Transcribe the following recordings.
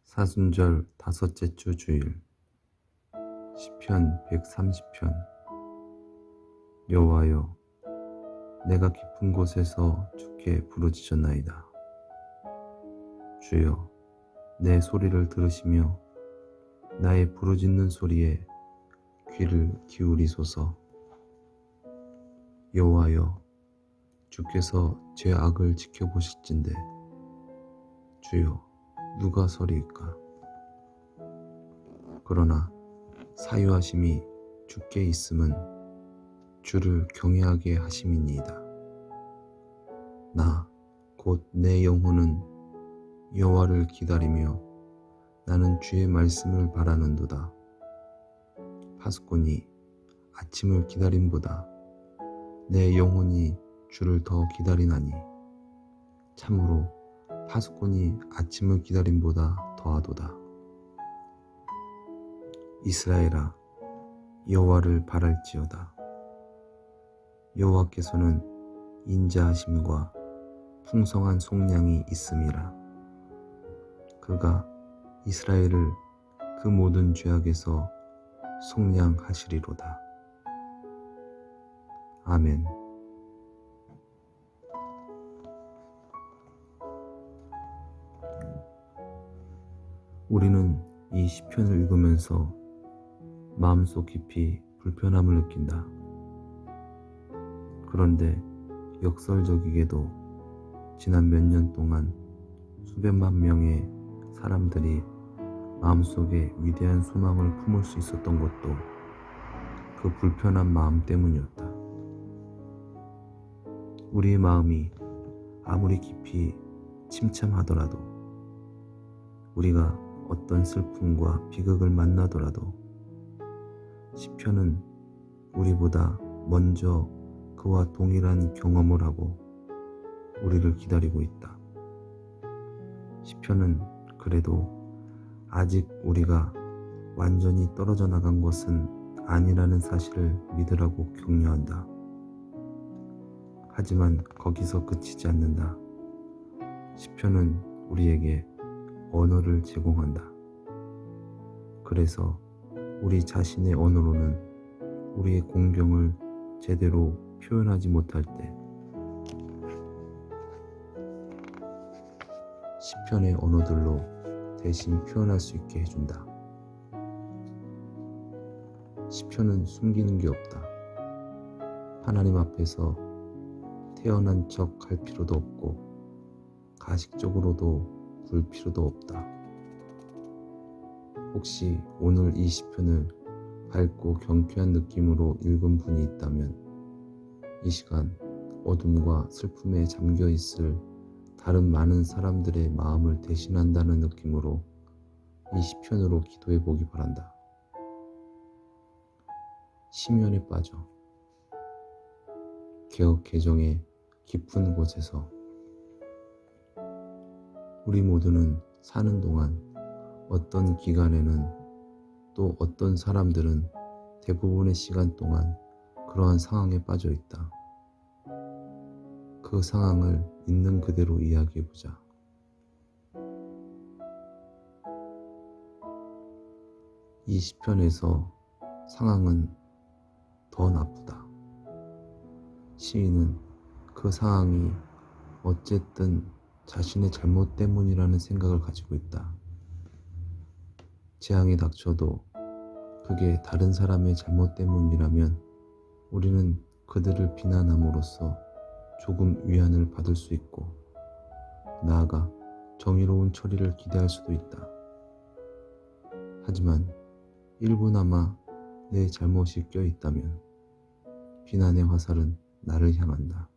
사순절 다섯째 주 주일 시편 130편. 여호와여, 내가 깊은 곳에서 주께 부르짖었나이다. 주여, 내 소리를 들으시며 나의 부르짖는 소리에 귀를 기울이소서. 여호와여, 주께서 제 악을 지켜보실진대 주여, 누가 서리이까? 그러나 사유하심이 주께 있음은 주를 경외하게 하심이니이다. 나 곧 내 영혼은 여호와를 기다리며 나는 주의 말씀을 바라는도다. 파수꾼이 아침을 기다림보다 내 영혼이 주를 더 기다리나니 참으로 파수꾼이 아침을 기다림보다 더하도다. 이스라엘아, 여호와를 바랄지어다. 여호와께서는 인자하심과 풍성한 속량이 있음이라. 그가 이스라엘을 그 모든 죄악에서 속량하시리로다. 아멘. 우리는 이 시편을 읽으면서 마음속 깊이 불편함을 느낀다. 그런데 역설적이게도 지난 몇 년 동안 수백만 명의 사람들이 마음속에 위대한 소망을 품을 수 있었던 것도 그 불편한 마음 때문이었다. 우리의 마음이 아무리 깊이 침참하더라도, 우리가 어떤 슬픔과 비극을 만나더라도 시편은 우리보다 먼저 그와 동일한 경험을 하고 우리를 기다리고 있다. 시편은 그래도 아직 우리가 완전히 떨어져 나간 것은 아니라는 사실을 믿으라고 격려한다. 하지만 거기서 그치지 않는다. 시편은 우리에게 언어를 제공한다. 그래서 우리 자신의 언어로는 우리의 공경을 제대로 표현하지 못할 때 시편의 언어들로 대신 표현할 수 있게 해준다. 시편은 숨기는 게 없다. 하나님 앞에서 태어난 척 할 필요도 없고 가식적으로도 굴 필요도 없다. 혹시 오늘 이 시편을 밝고 경쾌한 느낌으로 읽은 분이 있다면 이 시간 어둠과 슬픔에 잠겨 있을 다른 많은 사람들의 마음을 대신한다는 느낌으로 이 시편으로 기도해 보기 바란다. 심연에 빠져 개혁 개정의 깊은 곳에서 우리 모두는 사는 동안 어떤 기간에는 또 어떤 사람들은 대부분의 시간 동안 그러한 상황에 빠져 있다. 그 상황을 있는 그대로 이야기해보자. 이 시편에서 상황은 더 나쁘다. 시인은 그 상황이 어쨌든 자신의 잘못 때문이라는 생각을 가지고 있다. 재앙이 닥쳐도 그게 다른 사람의 잘못 때문이라면 우리는 그들을 비난함으로써 조금 위안을 받을 수 있고 나아가 정의로운 처리를 기대할 수도 있다. 하지만 일부나마 내 잘못이 껴있다면 비난의 화살은 나를 향한다.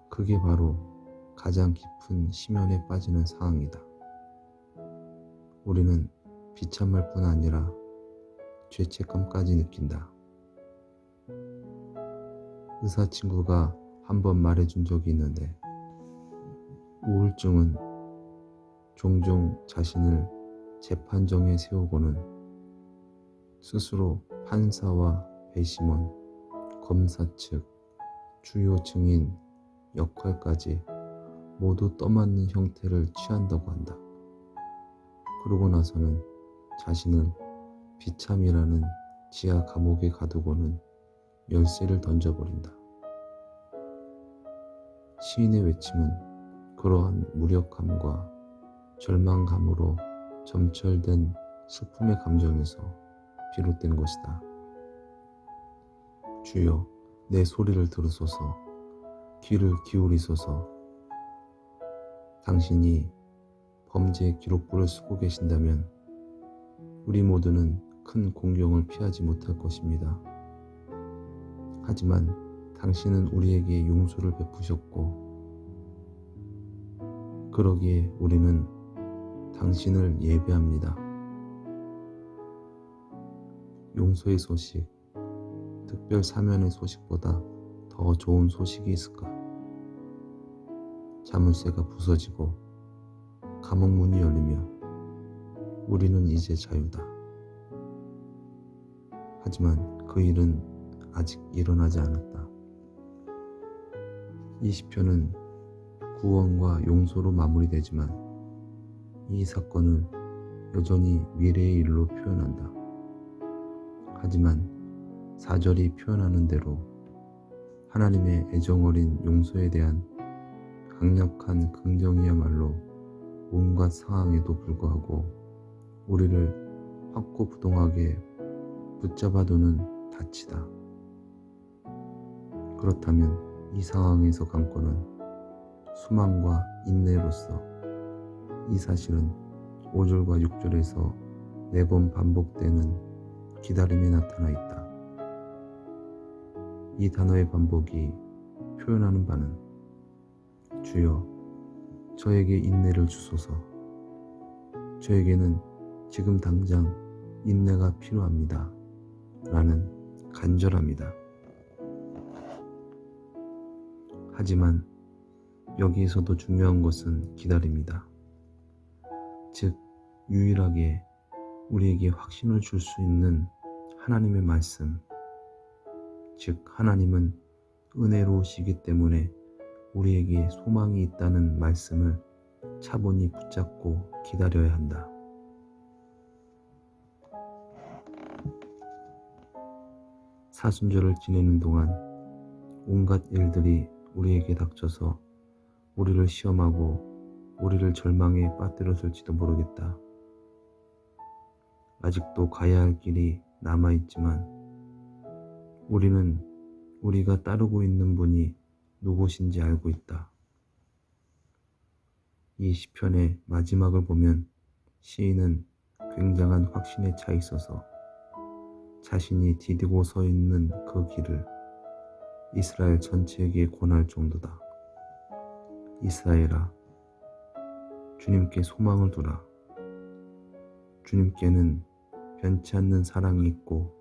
그게 바로 가장 깊은 심연에 빠지는 상황이다. 우리는 비참할 뿐 아니라 죄책감까지 느낀다. 의사 친구가 한번 말해준 적이 있는데 우울증은 종종 자신을 재판정에 세우고는 스스로 판사와 배심원, 검사 측, 주요 증인 역할까지 모두 떠맡는 형태를 취한다고 한다. 그러고 나서는 자신을 비참이라는 지하 감옥에 가두고는 열쇠를 던져버린다. 시인의 외침은 그러한 무력함과 절망감으로 점철된 슬픔의 감정에서 비롯된 것이다. 주여, 내 소리를 들으소서, 귀를 기울이소서. 당신이 범죄의 기록부를 쓰고 계신다면 우리 모두는 큰 공경을 피하지 못할 것입니다. 하지만 당신은 우리에게 용서를 베푸셨고, 그러기에 우리는 당신을 예배합니다. 용서의 소식, 특별 사면의 소식보다 더 좋은 소식이 있을까? 자물쇠가 부서지고 감옥 문이 열리며 우리는 이제 자유다. 하지만 그 일은 아직 일어나지 않았다. 이 시편은 구원과 용서로 마무리되지만 이 사건을 여전히 미래의 일로 표현한다. 하지만 4절이 표현하는 대로 하나님의 애정어린 용서에 대한 강력한 긍정이야말로 온갖 상황에도 불구하고 우리를 확고부동하게 붙잡아두는 닻이다. 그렇다면 이 상황에서 관건은 수망과 인내로서 이 사실은 5절과 6절에서 4번 반복되는 기다림에 나타나 있다. 이 단어의 반복이 표현하는 바는 주여, 저에게 인내를 주소서. 저에게는 지금 당장 인내가 필요합니다. 라는 간절함이다. 하지만 여기에서도 중요한 것은 기다림이다. 즉, 유일하게 우리에게 확신을 줄 수 있는 하나님의 말씀, 즉 하나님은 은혜로우시기 때문에 우리에게 소망이 있다는 말씀을 차분히 붙잡고 기다려야 한다. 사순절을 지내는 동안 온갖 일들이 우리에게 닥쳐서 우리를 시험하고 우리를 절망에 빠뜨렸을지도 모르겠다. 아직도 가야 할 길이 남아있지만 우리는 우리가 따르고 있는 분이 누구신지 알고 있다. 이 시편의 마지막을 보면 시인은 굉장한 확신에 차 있어서 자신이 디디고 서 있는 그 길을 이스라엘 전체에게 권할 정도다. 이스라엘아, 주님께 소망을 두라. 주님께는 변치 않는 사랑이 있고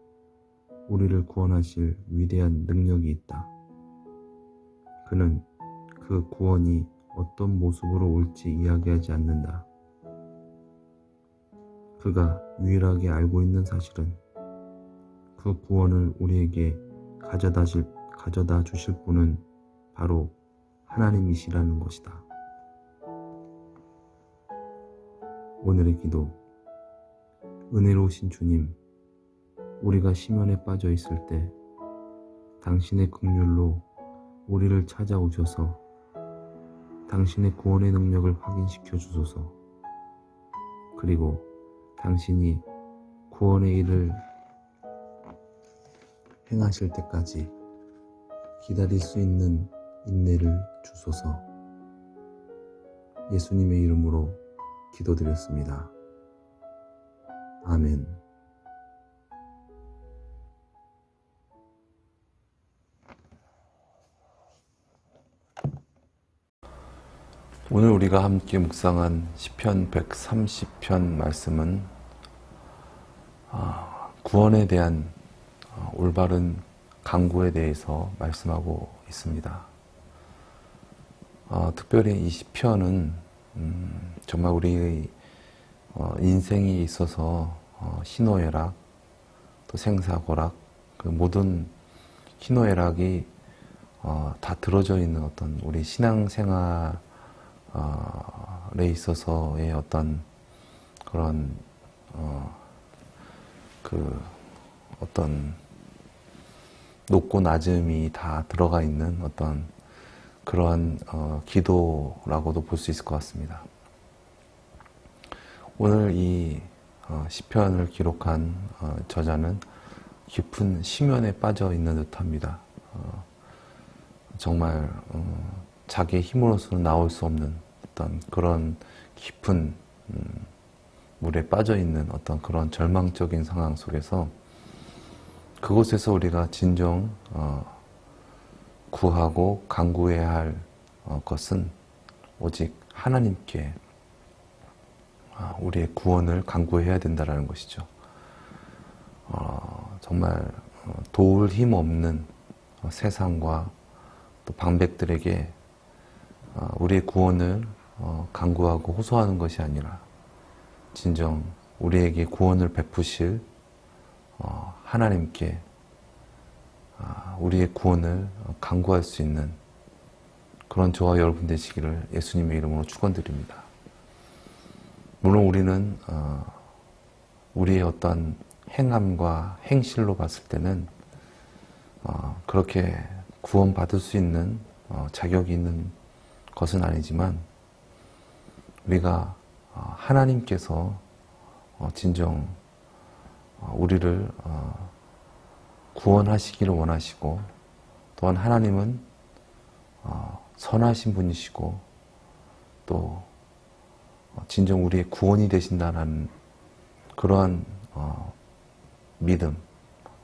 우리를 구원하실 위대한 능력이 있다. 그는 그 구원이 어떤 모습으로 올지 이야기하지 않는다. 그가 유일하게 알고 있는 사실은 그 구원을 우리에게 가져다 주실 분은 바로 하나님이시라는 것이다. 오늘의 기도. 은혜로우신 주님, 우리가 심연에 빠져 있을 때 당신의 긍휼로 우리를 찾아오셔서 당신의 구원의 능력을 확인시켜 주소서. 그리고 당신이 구원의 일을 행하실 때까지 기다릴 수 있는 인내를 주소서. 예수님의 이름으로 기도드렸습니다. 아멘. 오늘 우리가 함께 묵상한 시편 130편 말씀은 구원에 대한 올바른 강구에 대해서 말씀하고 있습니다. 특별히 이 시편은 정말 우리의 인생에 있어서 희노애락, 또 생사고락, 그 모든 희노애락이 다 들어져 있는 어떤 우리 신앙생활에 있어서의 어떤 그런 어떤 높고 낮음이 다 들어가 있는 어떤 그러한 기도라고도 볼 수 있을 것 같습니다. 오늘 이 시편을 기록한 저자는 깊은 심연에 빠져 있는 듯합니다. 정말 자기의 힘으로서는 나올 수 없는 어떤 그런 깊은 물에 빠져 있는 어떤 그런 절망적인 상황 속에서 그곳에서 우리가 진정 구하고 간구해야 할 것은 오직 하나님께 우리의 구원을 간구해야 된다는 것이죠. 정말 도울 힘 없는 세상과 또 방백들에게 우리의 구원을 간구하고 호소하는 것이 아니라 진정 우리에게 구원을 베푸실 하나님께 우리의 구원을 간구할 수 있는 그런 저와 여러분 되시기를 예수님의 이름으로 축원드립니다. 물론 우리는 우리의 어떤 행함과 행실로 봤을 때는 그렇게 구원받을 수 있는 자격이 있는 것은 아니지만 우리가 하나님께서 진정 우리를 구원하시기를 원하시고 또한 하나님은 선하신 분이시고 또 진정 우리의 구원이 되신다는 그러한 믿음,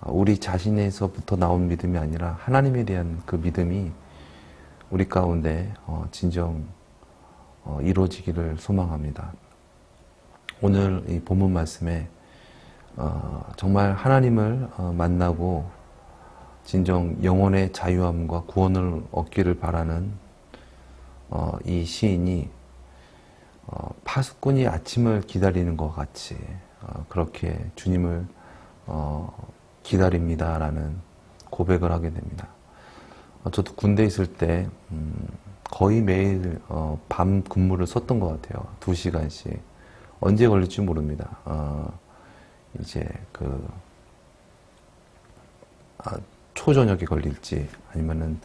우리 자신에서부터 나온 믿음이 아니라 하나님에 대한 그 믿음이 우리 가운데 진정 이루어지기를 소망합니다. 오늘 이 본문 말씀에 정말 하나님을 만나고 진정 영혼의 자유함과 구원을 얻기를 바라는 이 시인이 파수꾼이 아침을 기다리는 것 같이 그렇게 주님을 기다립니다라는 고백을 하게 됩니다. 저도 군대에 있을 때 거의 매일 밤 근무를 썼던 것 같아요. 2시간씩. 언제 걸릴지 모릅니다. 이제 초저녁에 걸릴지 아니면은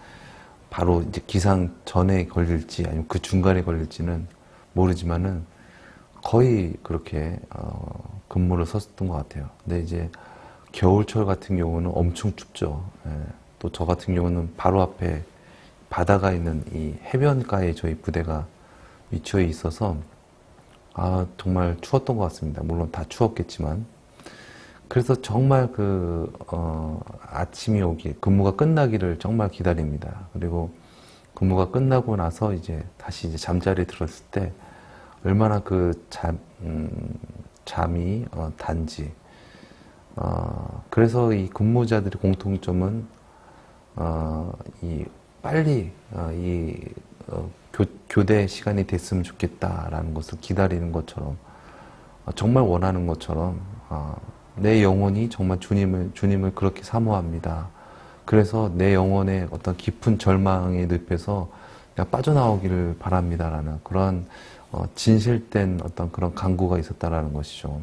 바로 이제 기상 전에 걸릴지 아니면 그 중간에 걸릴지는 모르지만은 거의 그렇게 근무를 썼던 것 같아요. 근데 이제 겨울철 같은 경우는 엄청 춥죠. 예. 또 저 같은 경우는 바로 앞에 바다가 있는 이 해변가에 저희 부대가 위치해 있어서 정말 추웠던 것 같습니다. 물론 다 추웠겠지만 그래서 정말 아침이 오기, 근무가 끝나기를 정말 기다립니다. 그리고 근무가 끝나고 나서 이제 다시 이제 잠자리에 들었을 때 얼마나 잠이 단지. 그래서 이 근무자들의 공통점은 빨리 교대 시간이 됐으면 좋겠다라는 것을 기다리는 것처럼 정말 원하는 것처럼 내 영혼이 정말 주님을 그렇게 사모합니다. 그래서 내 영혼의 어떤 깊은 절망의 늪에서 내가 빠져나오기를 바랍니다라는 그런 진실된 어떤 그런 간구가 있었다라는 것이죠.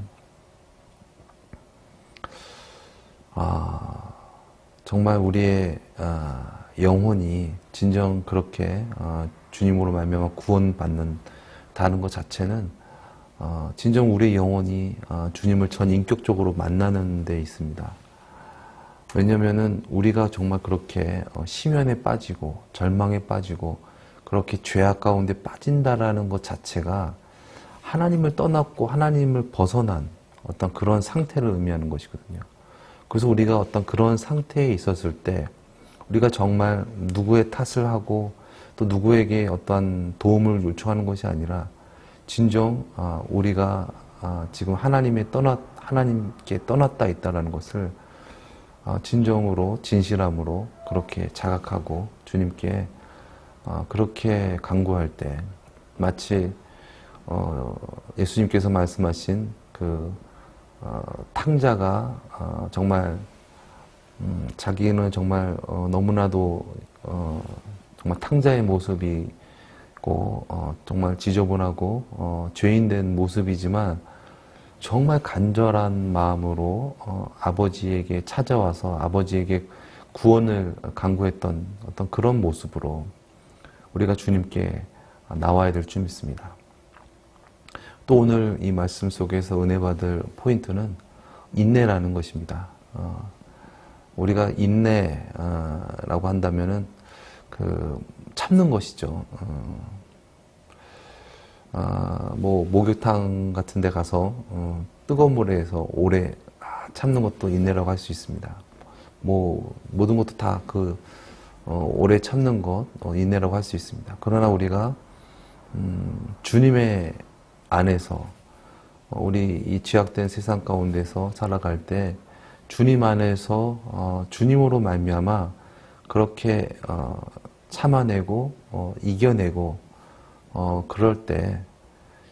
정말 우리의 영혼이 진정 그렇게 주님으로 말미암아 구원받는다는 것 자체는 진정 우리의 영혼이 주님을 전인격적으로 만나는 데 있습니다. 왜냐면은 우리가 정말 그렇게 심연에 빠지고 절망에 빠지고 그렇게 죄악 가운데 빠진다라는 것 자체가 하나님을 떠났고 하나님을 벗어난 어떤 그런 상태를 의미하는 것이거든요. 그래서 우리가 어떤 그런 상태에 있었을 때 우리가 정말 누구의 탓을 하고 또 누구에게 어떠한 도움을 요청하는 것이 아니라 진정 우리가 지금 하나님께 떠났다 있다는 것을 진정으로 진실함으로 그렇게 자각하고 주님께 그렇게 간구할 때 마치 예수님께서 말씀하신 탕자가 정말 자기는 정말 너무나도 정말 탕자의 모습이고 정말 지저분하고 죄인된 모습이지만 정말 간절한 마음으로 아버지에게 찾아와서 아버지에게 구원을 간구했던 어떤 그런 모습으로 우리가 주님께 나와야 될 줄 믿습니다. 또 오늘 이 말씀 속에서 은혜 받을 포인트는 인내라는 것입니다. 우리가 인내라고 한다면은 참는 것이죠. 뭐 목욕탕 같은 데 가서 뜨거운 물에서 오래 참는 것도 인내라고 할 수 있습니다. 뭐 모든 것도 다 오래 참는 것 인내라고 할 수 있습니다. 그러나 우리가 주님의 안에서 우리 이 죄악된 세상 가운데서 살아갈 때 주님 안에서 주님으로 말미암아 그렇게 참아내고 이겨내고 그럴 때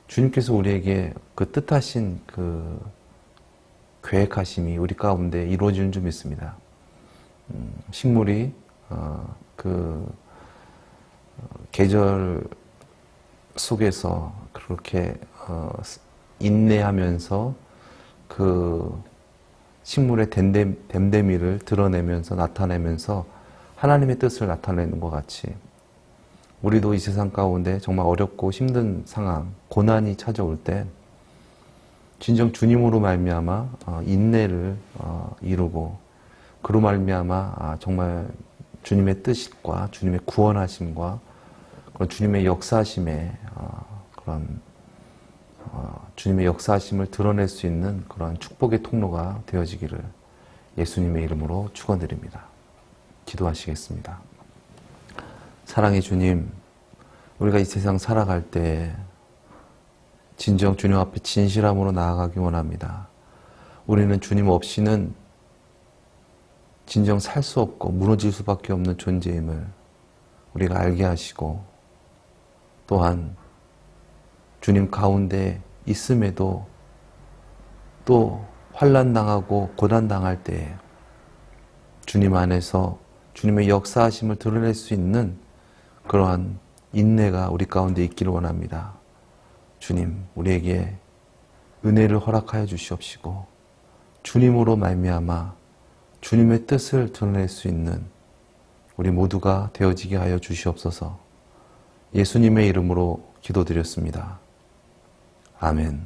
주님께서 우리에게 그 뜻하신 그 계획하심이 우리 가운데 이루어지는 줄 믿습니다. 식물이 계절 속에서 그렇게 인내하면서 그 식물의 됨됨이를 드러내면서 나타내면서 하나님의 뜻을 나타내는 것 같이 우리도 이 세상 가운데 정말 어렵고 힘든 상황, 고난이 찾아올 때 진정 주님으로 말미암아 인내를 이루고 그로 말미암아 정말 주님의 뜻과 주님의 구원하심과 그런 주님의 역사하심에 그런 주님의 역사하심을 드러낼 수 있는 그런 축복의 통로가 되어지기를 예수님의 이름으로 축원드립니다. 기도하시겠습니다. 사랑의 주님, 우리가 이 세상 살아갈 때 진정 주님 앞에 진실함으로 나아가기 원합니다. 우리는 주님 없이는 진정 살 수 없고 무너질 수밖에 없는 존재임을 우리가 알게 하시고 또한 주님 가운데 있음에도 또 환난당하고 고난당할 때 주님 안에서 주님의 역사하심을 드러낼 수 있는 그러한 인내가 우리 가운데 있기를 원합니다. 주님, 우리에게 은혜를 허락하여 주시옵시고 주님으로 말미암아 주님의 뜻을 드러낼 수 있는 우리 모두가 되어지게 하여 주시옵소서. 예수님의 이름으로 기도드렸습니다. 아멘.